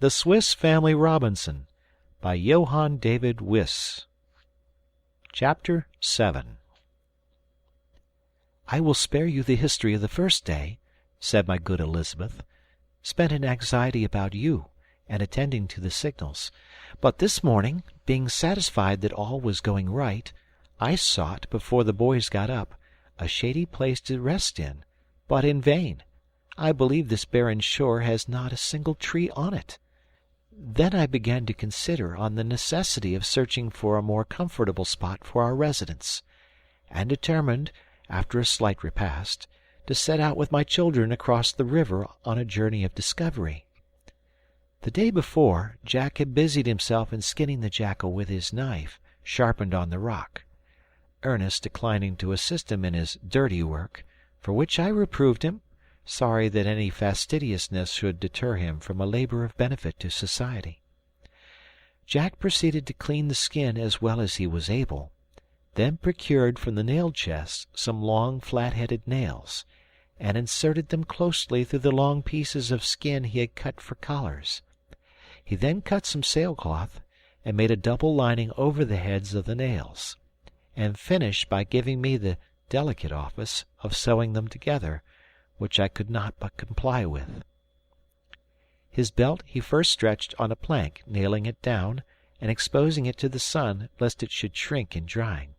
The Swiss Family Robinson, by Johann David Wyss. Chapter 7. "I will spare you the history of the first day," said my good Elizabeth, "spent in anxiety about you, and attending to the signals. But this morning, being satisfied that all was going right, I sought, before the boys got up, a shady place to rest in, but in vain. I believe this barren shore has not a single tree on it. Then I began to consider on the necessity of searching for a more comfortable spot for our residence, and determined, after a slight repast, to set out with my children across the river on a journey of discovery. The day before, Jack had busied himself in skinning the jackal with his knife, sharpened on the rock, Ernest declining to assist him in his dirty work, for which I reproved him, sorry that any fastidiousness should deter him from a labor of benefit to society. Jack proceeded to clean the skin as well as he was able, then procured from the nail chest some long flat-headed nails, and inserted them closely through the long pieces of skin he had cut for collars. He then cut some sailcloth, and made a double lining over the heads of the nails, and finished by giving me the delicate office of sewing them together, which I could not but comply with. His belt he first stretched on a plank, nailing it down, and exposing it to the sun, lest it should shrink in drying.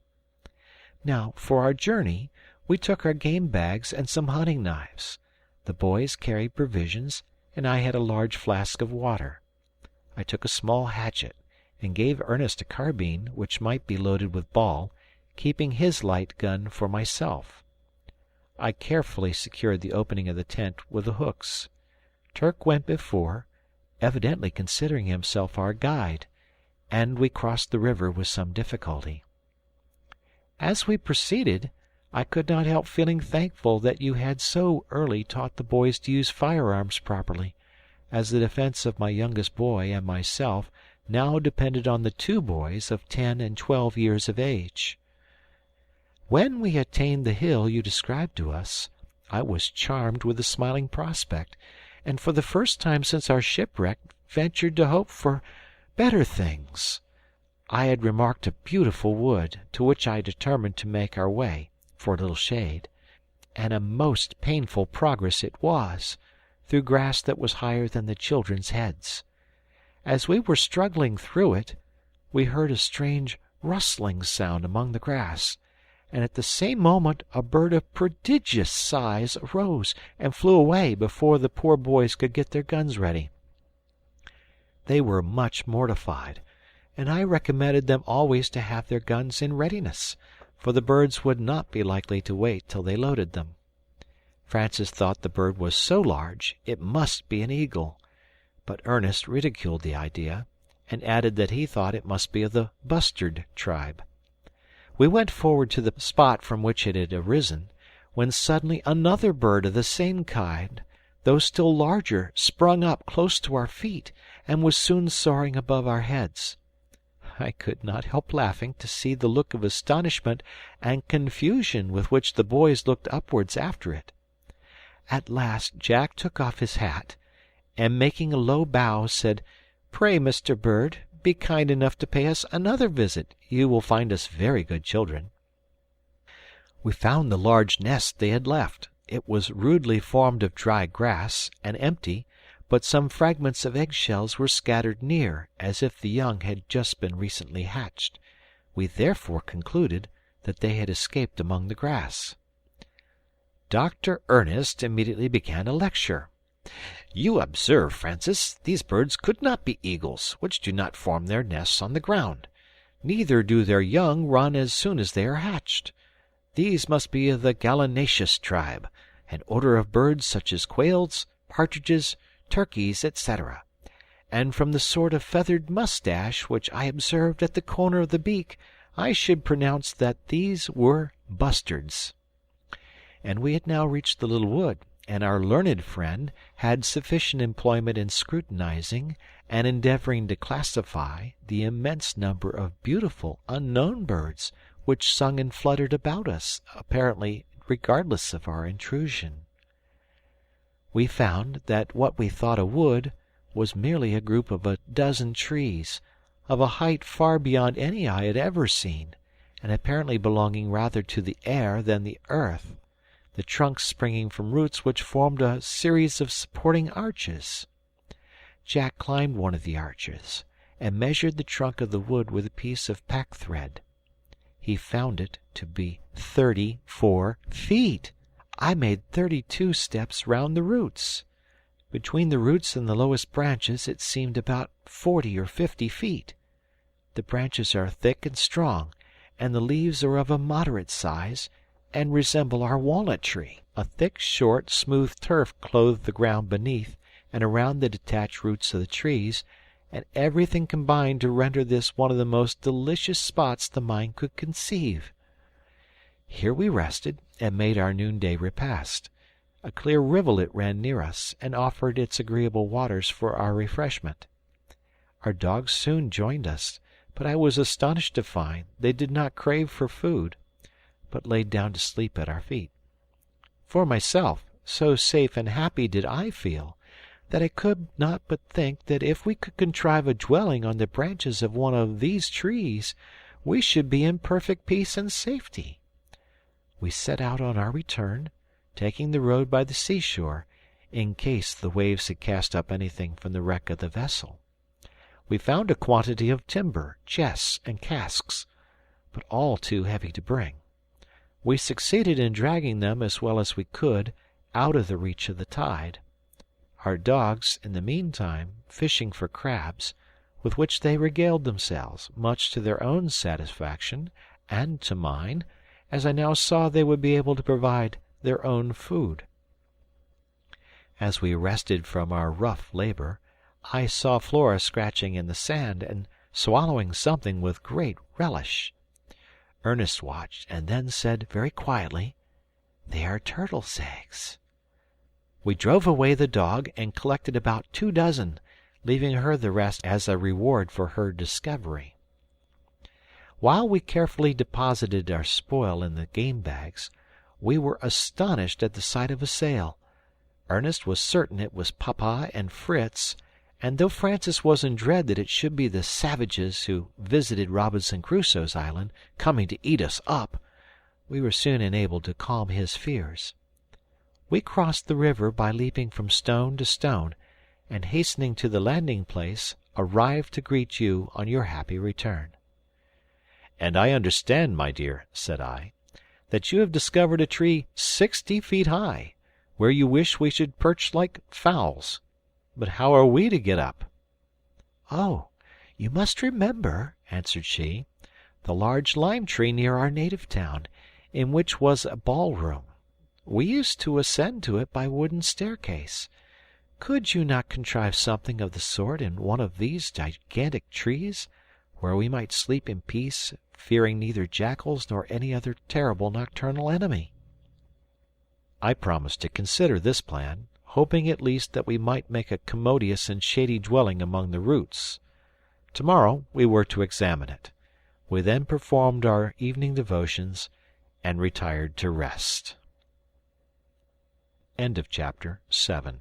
Now, for our journey, we took our game bags and some hunting knives. The boys carried provisions, and I had a large flask of water. I took a small hatchet, and gave Ernest a carbine, which might be loaded with ball, keeping his light gun for myself. I carefully secured the opening of the tent with the hooks. Turk went before, evidently considering himself our guide, and we crossed the river with some difficulty. As we proceeded, I could not help feeling thankful that you had so early taught the boys to use firearms properly, as the defense of my youngest boy and myself now depended on the two boys of 10 and 12 years of age. When we attained the hill you described to us, I was charmed with the smiling prospect, and for the first time since our shipwreck ventured to hope for better things. I had remarked a beautiful wood, to which I determined to make our way, for a little shade, and a most painful progress it was, through grass that was higher than the children's heads. As we were struggling through it, we heard a strange rustling sound among the grass, and at the same moment a bird of prodigious size arose and flew away before the poor boys could get their guns ready. They were much mortified, and I recommended them always to have their guns in readiness, for the birds would not be likely to wait till they loaded them. Francis thought the bird was so large it must be an eagle, but Ernest ridiculed the idea, and added that he thought it must be of the bustard tribe. We went forward to the spot from which it had arisen, when suddenly another bird of the same kind, though still larger, sprung up close to our feet, and was soon soaring above our heads. I could not help laughing to see the look of astonishment and confusion with which the boys looked upwards after it. At last Jack took off his hat, and making a low bow, said, "Pray, Mr. Bird, be kind enough to pay us another visit. You will find us very good children." We found the large nest they had left. It was rudely formed of dry grass, and empty, but some fragments of eggshells were scattered near, as if the young had just been recently hatched. We therefore concluded that they had escaped among the grass. Dr. Ernest immediately began a lecture. "You observe, Francis, these birds could not be eagles, which do not form their nests on the ground. Neither do their young run as soon as they are hatched. These must be of the gallinaceous tribe, an order of birds such as quails, partridges, turkeys, etc. And from the sort of feathered mustache which I observed at the corner of the beak, I should pronounce that these were bustards." And we had now reached the little wood, and our learned friend had sufficient employment in scrutinizing and endeavoring to classify the immense number of beautiful unknown birds which sung and fluttered about us, apparently regardless of our intrusion. We found that what we thought a wood was merely a group of a dozen trees, of a height far beyond any I had ever seen, and apparently belonging rather to the air than the earth, the trunks springing from roots which formed a series of supporting arches. Jack climbed one of the arches, and measured the trunk of the wood with a piece of pack-thread. He found it to be 34 feet. I made 32 steps round the roots. Between the roots and the lowest branches it seemed about 40 or 50 feet. The branches are thick and strong, and the leaves are of a moderate size, and resemble our walnut tree. A thick, short, smooth turf clothed the ground beneath and around the detached roots of the trees, and everything combined to render this one of the most delicious spots the mind could conceive. Here we rested and made our noonday repast. A clear rivulet ran near us, and offered its agreeable waters for our refreshment. Our dogs soon joined us, but I was astonished to find they did not crave for food, but laid down to sleep at our feet. For myself, so safe and happy did I feel, that I could not but think that if we could contrive a dwelling on the branches of one of these trees, we should be in perfect peace and safety. We set out on our return, taking the road by the seashore, in case the waves had cast up anything from the wreck of the vessel. We found a quantity of timber, chests, and casks, but all too heavy to bring. We succeeded in dragging them as well as we could out of the reach of the tide, our dogs, in the meantime, fishing for crabs, with which they regaled themselves, much to their own satisfaction and to mine, as I now saw they would be able to provide their own food. As we rested from our rough labor, I saw Flora scratching in the sand and swallowing something with great relish. Ernest watched, and then said very quietly, "They are turtles' eggs." We drove away the dog and collected about 2 dozen, leaving her the rest as a reward for her discovery. While we carefully deposited our spoil in the game bags, we were astonished at the sight of a sail. Ernest was certain it was Papa and Fritz, and though Francis was in dread that it should be the savages who visited Robinson Crusoe's island coming to eat us up, we were soon enabled to calm his fears. We crossed the river by leaping from stone to stone, and hastening to the landing place, arrived to greet you on your happy return. "And I understand, my dear," said I, "that you have discovered a tree 60 feet high, where you wish we should perch like fowls. But how are we to get up?" "Oh, you must remember," answered she, "the large lime tree near our native town, in which was a ballroom. We used to ascend to it by wooden staircase. Could you not contrive something of the sort in one of these gigantic trees, where we might sleep in peace, fearing neither jackals nor any other terrible nocturnal enemy?" I promised to consider this plan, hoping at least that we might make a commodious and shady dwelling among the roots. Tomorrow we were to examine it. We then performed our evening devotions and retired to rest. End of chapter 7.